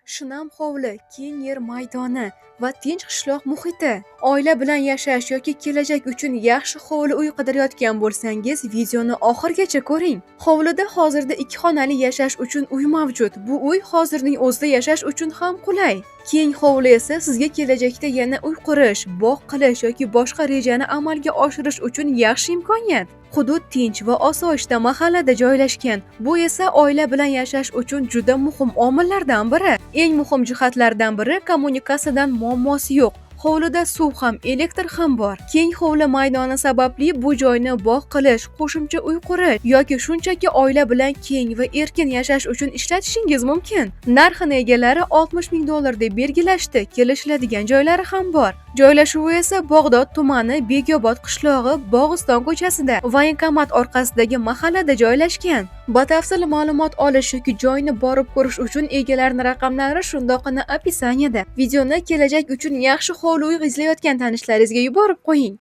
Shinam hovli, keng yer maydoni va tinch qishloq muhiti. Oila bilan yashash yoki kelajak uchun yaxshi hovli uy qidirayotgan bo'lsangiz, videoni oxirigacha ko'ring. Hovlida hozirda 2 xonali yashash uchun uy mavjud. Bu uy hozirning o'zida yashash uchun ham qulay. Keng hovli esa sizga kelajakda yana uy qurish, bog' qilish yoki boshqa rejani amalga oshirish uchun yaxshi imkoniyat. Hudud tinch va osoyishta mahallada joylashgan. Bu esa oila bilan yashash uchun juda muhim omillardan biri. Eng muhim jihatlardan biri kommunikatsiyadan muammosi yo'q. Hovlida suv ham, elektr ham bor. Keng hovli maydoni sababli bu joyni bog' qilish, qo'shimcha uy qurish yoki shunchaki oila bilan keng va erkin yashash uchun ishlatishingiz mumkin. Narxini egalari $60 ming deb belgilashdi. Kelishiladigan joylari ham bor. Joylashuvi esa Bog'dod tumani Bekobod qishlog'i Bog'iston ko'chasida, voyenkomat orqasidagi mahallada joylashgan. Batafsil ma'lumot olish yoki joyni borib ko'rish uchun egalarining raqamlari shundoqqina opisaniyada. Videoni kelajak uchun yaxshi hovli uy izlayotgan tanishlaringizga yuborib qo'ying.